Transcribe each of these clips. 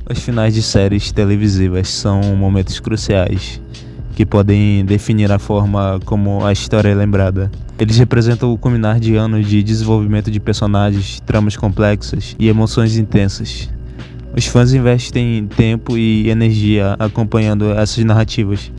Os finais de séries televisivas são momentos cruciais que podem definir a forma como a história é lembrada. Eles representam o culminar de anos de desenvolvimento de personagens, tramas complexas e emoções intensas. Os fãs investem tempo e energia acompanhando essas narrativas,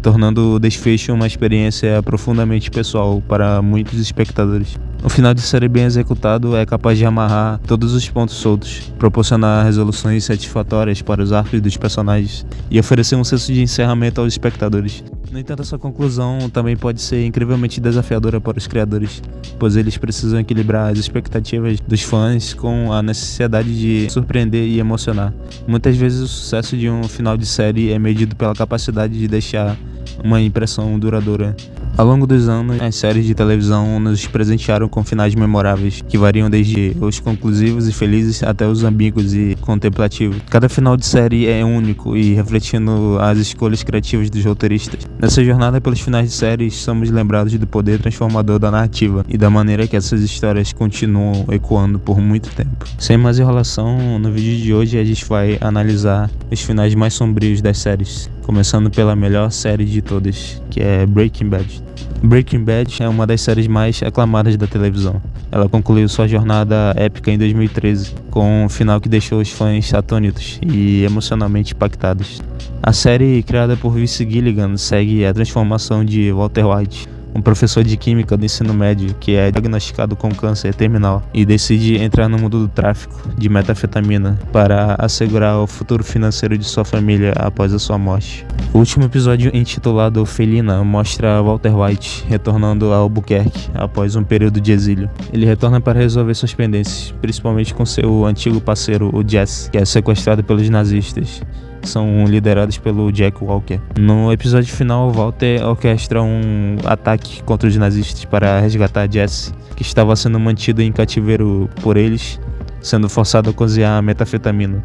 tornando o desfecho uma experiência profundamente pessoal para muitos espectadores. O final de série bem executado é capaz de amarrar todos os pontos soltos, proporcionar resoluções satisfatórias para os arcos dos personagens e oferecer um senso de encerramento aos espectadores. No entanto, essa conclusão também pode ser incrivelmente desafiadora para os criadores, pois eles precisam equilibrar as expectativas dos fãs com a necessidade de surpreender e emocionar. Muitas vezes o sucesso de um final de série é medido pela capacidade de deixar uma impressão duradoura. Ao longo dos anos, as séries de televisão nos presentearam com finais memoráveis, que variam desde os conclusivos e felizes até os ambíguos e contemplativos. Cada final de série é único e refletindo as escolhas criativas dos roteiristas. Nessa jornada pelos finais de séries, somos lembrados do poder transformador da narrativa e da maneira que essas histórias continuam ecoando por muito tempo. Sem mais enrolação, no vídeo de hoje a gente vai analisar os finais mais sombrios das séries, começando pela melhor série de todas, que é Breaking Bad. Breaking Bad é uma das séries mais aclamadas da televisão. Ela concluiu sua jornada épica em 2013, com um final que deixou os fãs atônitos e emocionalmente impactados. A série, criada por Vince Gilligan, segue a transformação de Walter White, um professor de química do ensino médio que é diagnosticado com câncer terminal e decide entrar no mundo do tráfico de metanfetamina para assegurar o futuro financeiro de sua família após a sua morte. O último episódio, intitulado Felina, mostra Walter White retornando a Albuquerque após um período de exílio. Ele retorna para resolver suas pendências, principalmente com seu antigo parceiro, o Jesse, que é sequestrado pelos nazistas. São liderados pelo Jack Walker. No episódio final, Walter orquestra um ataque contra os nazistas para resgatar Jesse, que estava sendo mantido em cativeiro por eles, sendo forçado a cozinhar metanfetamina.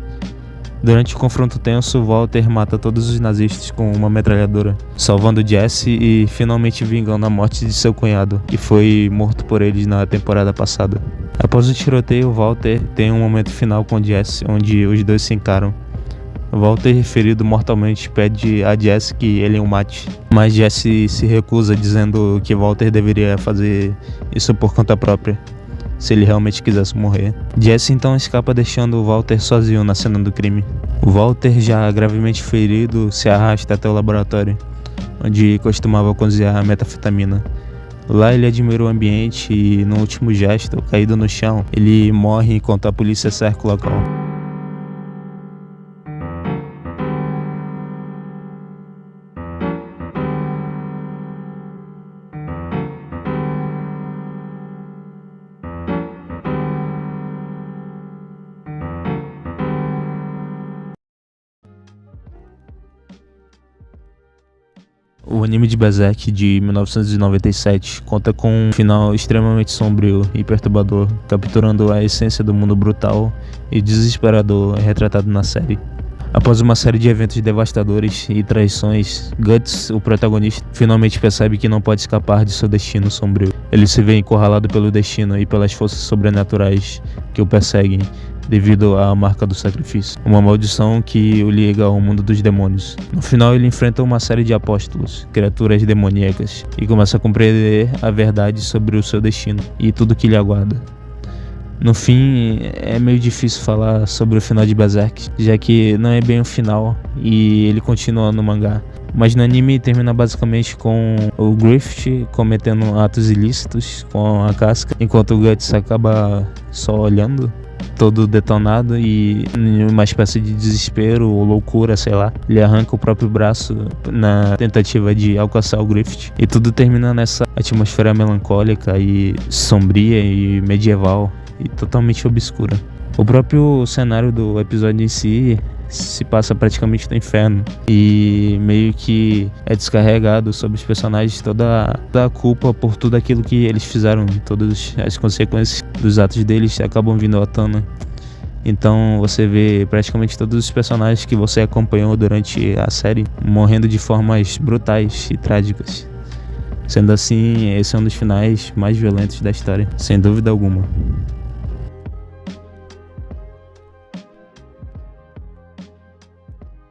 Durante o confronto tenso, Walter mata todos os nazistas com uma metralhadora, salvando Jesse e finalmente vingando a morte de seu cunhado, que foi morto por eles na temporada passada. Após o tiroteio, Walter tem um momento final com Jesse, onde os dois se encaram. Walter, ferido mortalmente, pede a Jesse que ele o mate, mas Jesse se recusa, dizendo que Walter deveria fazer isso por conta própria, se ele realmente quisesse morrer. Jesse então escapa, deixando Walter sozinho na cena do crime. Walter, já gravemente ferido, se arrasta até o laboratório, onde costumava cozinhar a metanfetamina. Lá ele admira o ambiente e, no último gesto, caído no chão, ele morre enquanto a polícia cerca o local. O anime de Berserk de 1997 conta com um final extremamente sombrio e perturbador, capturando a essência do mundo brutal e desesperador retratado na série. Após uma série de eventos devastadores e traições, Guts, o protagonista, finalmente percebe que não pode escapar de seu destino sombrio. Ele se vê encurralado pelo destino e pelas forças sobrenaturais que o perseguem, devido à marca do sacrifício, uma maldição que o liga ao mundo dos demônios. No final, ele enfrenta uma série de apóstolos, criaturas demoníacas, e começa a compreender a verdade sobre o seu destino e tudo que lhe aguarda. No fim, é meio difícil falar sobre o final de Berserk, já que não é bem o final e ele continua no mangá. Mas no anime termina basicamente com o Griffith cometendo atos ilícitos com a casca, enquanto o Guts acaba só olhando, todo detonado, e em uma espécie de desespero ou loucura, sei lá, ele arranca o próprio braço na tentativa de alcançar o Griffith. E tudo termina nessa atmosfera melancólica e sombria e medieval e totalmente obscura. O próprio cenário do episódio em si se passa praticamente no inferno e meio que é descarregado sobre os personagens toda a culpa por tudo aquilo que eles fizeram. Todas as consequências dos atos deles acabam vindo à tona. Então você vê praticamente todos os personagens que você acompanhou durante a série morrendo de formas brutais e trágicas. Sendo assim, esse é um dos finais mais violentos da história, sem dúvida alguma.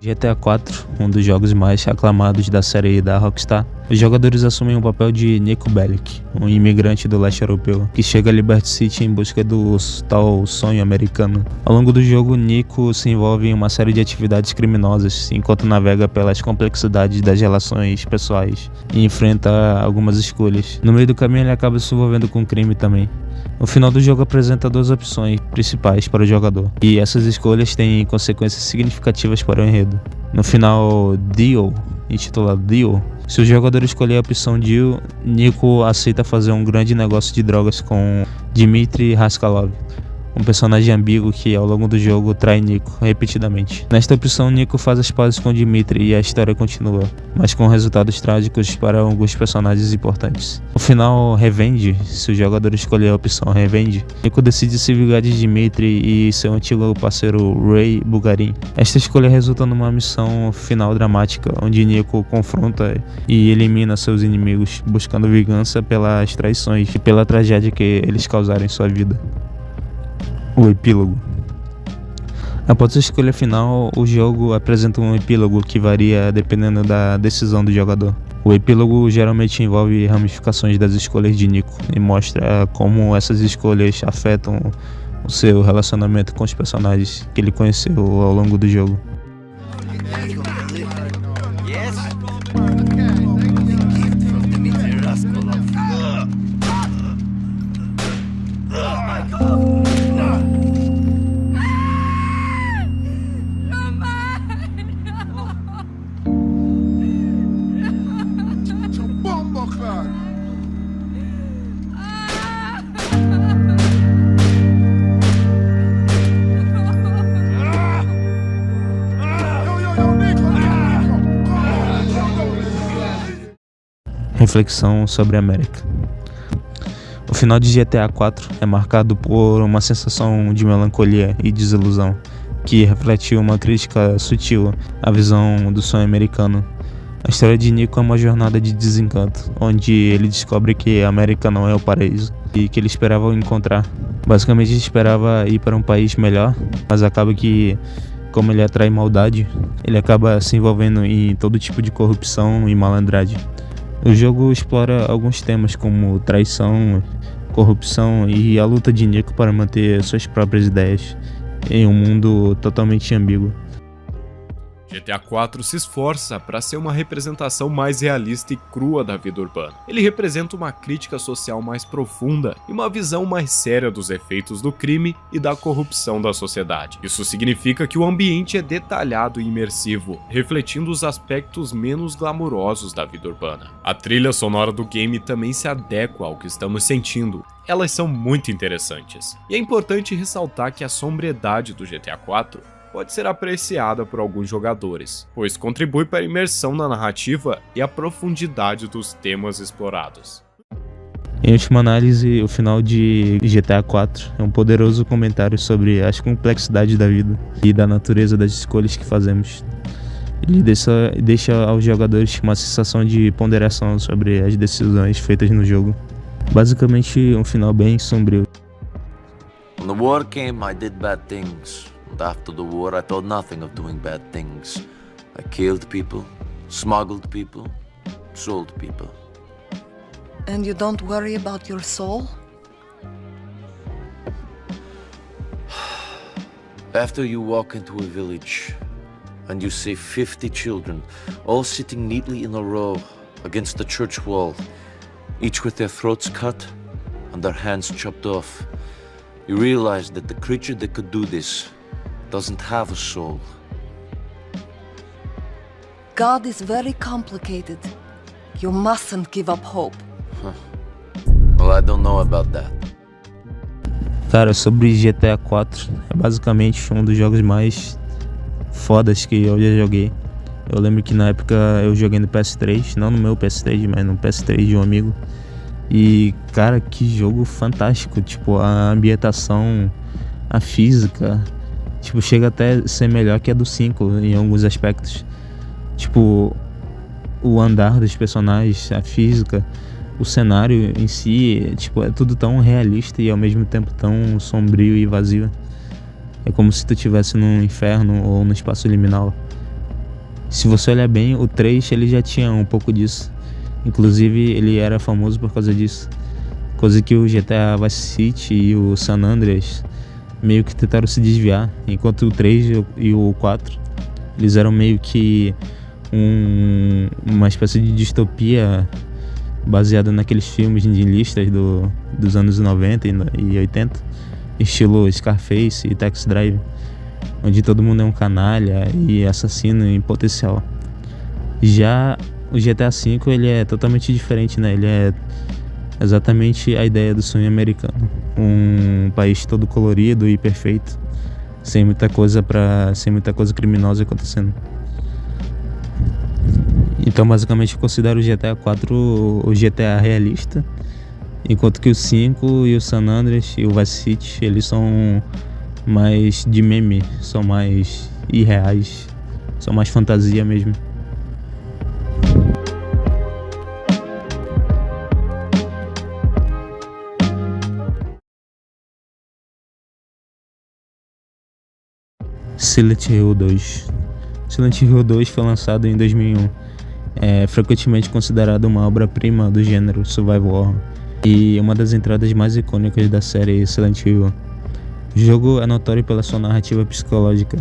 GTA IV, um dos jogos mais aclamados da série da Rockstar, os jogadores assumem o papel de Niko Bellic, um imigrante do leste europeu, que chega a Liberty City em busca do tal sonho americano. Ao longo do jogo, Niko se envolve em uma série de atividades criminosas, enquanto navega pelas complexidades das relações pessoais e enfrenta algumas escolhas. No meio do caminho, ele acaba se envolvendo com crime também. O final do jogo apresenta duas opções principais para o jogador, e essas escolhas têm consequências significativas para o enredo. No final Deal, intitulado Deal, se o jogador escolher a opção Deal, Niko aceita fazer um grande negócio de drogas com Dmitry Raskalov, um personagem ambíguo que ao longo do jogo trai Niko repetidamente. Nesta opção, Niko faz as pazes com Dmitry e a história continua, mas com resultados trágicos para alguns personagens importantes. No final Revenge, se o jogador escolher a opção Revenge, Niko decide se vingar de Dmitry e seu antigo parceiro Ray Bulgarin. Esta escolha resulta numa missão final dramática, onde Niko confronta e elimina seus inimigos, buscando vingança pelas traições e pela tragédia que eles causaram em sua vida. O epílogo. Após a escolha final, o jogo apresenta um epílogo que varia dependendo da decisão do jogador. O epílogo geralmente envolve ramificações das escolhas de Niko e mostra como essas escolhas afetam o seu relacionamento com os personagens que ele conheceu ao longo do jogo. Reflexão sobre a América. O final de GTA IV é marcado por uma sensação de melancolia e desilusão, que reflete uma crítica sutil à visão do sonho americano. A história de Niko é uma jornada de desencanto, onde ele descobre que a América não é o paraíso e que ele esperava encontrar. Basicamente, ele esperava ir para um país melhor, mas acaba que, como ele atrai maldade, ele acaba se envolvendo em todo tipo de corrupção e malandragem. O jogo explora alguns temas como traição, corrupção e a luta de Niko para manter suas próprias ideias em um mundo totalmente ambíguo. GTA IV se esforça para ser uma representação mais realista e crua da vida urbana. Ele representa uma crítica social mais profunda e uma visão mais séria dos efeitos do crime e da corrupção da sociedade. Isso significa que o ambiente é detalhado e imersivo, refletindo os aspectos menos glamurosos da vida urbana. A trilha sonora do game também se adequa ao que estamos sentindo. Elas são muito interessantes. E é importante ressaltar que a sobriedade do GTA IV pode ser apreciada por alguns jogadores, pois contribui para a imersão na narrativa e a profundidade dos temas explorados. Em última análise, o final de GTA IV é um poderoso comentário sobre as complexidades da vida e da natureza das escolhas que fazemos. Ele deixa aos jogadores uma sensação de ponderação sobre as decisões feitas no jogo. Basicamente, um final bem sombrio. When the war came, I did bad things. And after the war, I thought nothing of doing bad things. I killed people, smuggled people, sold people. And you don't worry about your soul? After you walk into a village and you see 50 children all sitting neatly in a row against the church wall, each with their throats cut and their hands chopped off, you realize that the creature that could do this doesn't have a soul. God is very complicated. You mustn't give up hope. Well, I don't know about that. Cara, sobre GTA IV, é basicamente um dos jogos mais fodas que eu já joguei. Eu lembro que na época eu joguei no PS3, não no meu PS3, mas no PS3 de um amigo. E, cara, que jogo fantástico, tipo, a ambientação, a física, tipo, chega até a ser melhor que a do 5 em alguns aspectos. Tipo, o andar dos personagens, a física, o cenário em si, tipo, é tudo tão realista e ao mesmo tempo tão sombrio e vazio. É como se tu estivesse num inferno ou no espaço liminal. Se você olhar bem, o 3 ele já tinha um pouco disso. Inclusive ele era famoso por causa disso. Coisa que o GTA Vice City e o San Andreas meio que tentaram se desviar. Enquanto o 3 e o 4 eles eram meio que uma espécie de distopia baseada naqueles filmes de listas dos anos 90 e 80, estilo Scarface e Taxi Drive, onde todo mundo é um canalha e assassino em potencial. Já o GTA V ele é totalmente diferente, né? Ele é exatamente a ideia do sonho americano, um país todo colorido e perfeito, sem muita coisa criminosa acontecendo. Então basicamente eu considero o GTA 4 o GTA realista, enquanto que o 5 e o San Andreas e o Vice City eles são mais de meme, são mais irreais, são mais fantasia mesmo. Silent Hill 2. Silent Hill 2 foi lançado em 2001. É frequentemente considerado uma obra-prima do gênero survival horror e uma das entradas mais icônicas da série Silent Hill. O jogo é notório pela sua narrativa psicológica,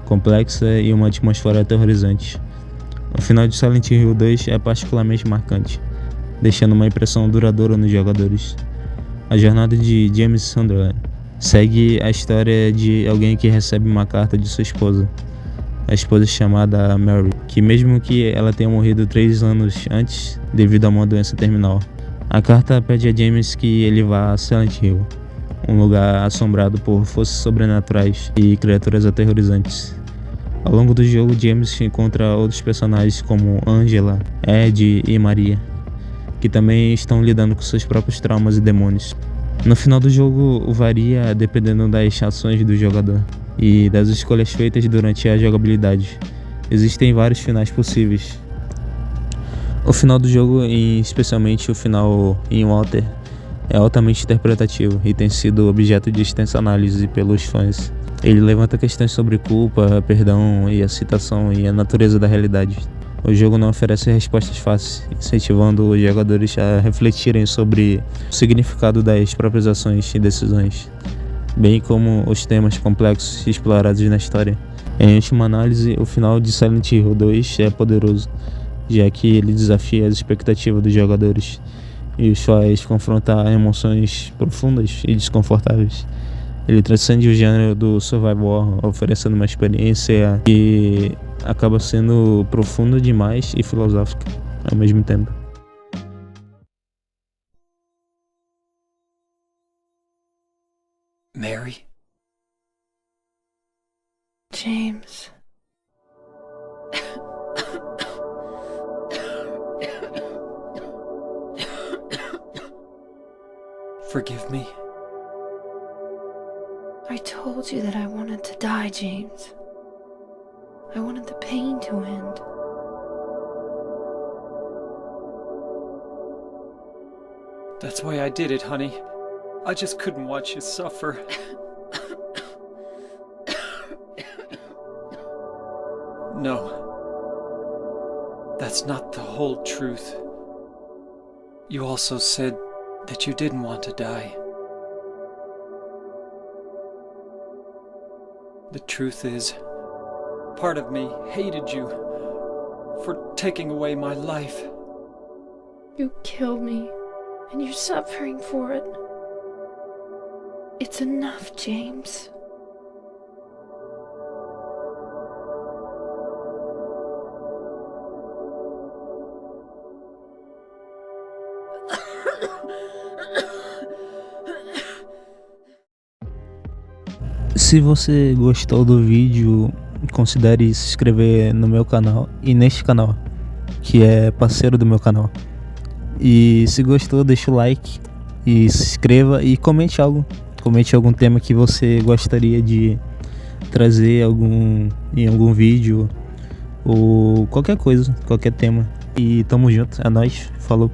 complexa e uma atmosfera aterrorizante. O final de Silent Hill 2 é particularmente marcante, deixando uma impressão duradoura nos jogadores. A jornada de James Sunderland segue a história de alguém que recebe uma carta de sua esposa, a esposa chamada Mary, que mesmo que ela tenha morrido 3 anos antes devido a uma doença terminal, a carta pede a James que ele vá a Silent Hill, um lugar assombrado por forças sobrenaturais e criaturas aterrorizantes. Ao longo do jogo, James encontra outros personagens como Angela, Ed e Maria, que também estão lidando com seus próprios traumas e demônios. No final do jogo varia dependendo das ações do jogador e das escolhas feitas durante a jogabilidade. Existem vários finais possíveis. O final do jogo, e especialmente o final em Walter, é altamente interpretativo e tem sido objeto de extensa análise pelos fãs. Ele levanta questões sobre culpa, perdão e aceitação e a natureza da realidade. O jogo não oferece respostas fáceis, incentivando os jogadores a refletirem sobre o significado das próprias ações e decisões, bem como os temas complexos explorados na história. Em última análise, o final de Silent Hill 2 é poderoso, já que ele desafia as expectativas dos jogadores e os faz confrontar emoções profundas e desconfortáveis. Ele transcende o gênero do survival horror, oferecendo uma experiência que acaba sendo profunda demais e filosófica ao mesmo tempo. Mary? James. Forgive me. I told you that I wanted to die, James. I wanted the pain to end. That's why I did it, honey. I just couldn't watch you suffer. No. That's not the whole truth. You also said that you didn't want to die. The truth is, part of me hated you for taking away my life. You killed me, and you're suffering for it. It's enough, James. Se você gostou do vídeo, considere se inscrever no meu canal e neste canal, que é parceiro do meu canal. E se gostou, deixa o like e se inscreva e comente algo. Comente algum tema que você gostaria de trazer em algum vídeo ou qualquer coisa, qualquer tema. E tamo junto, é nóis, falou.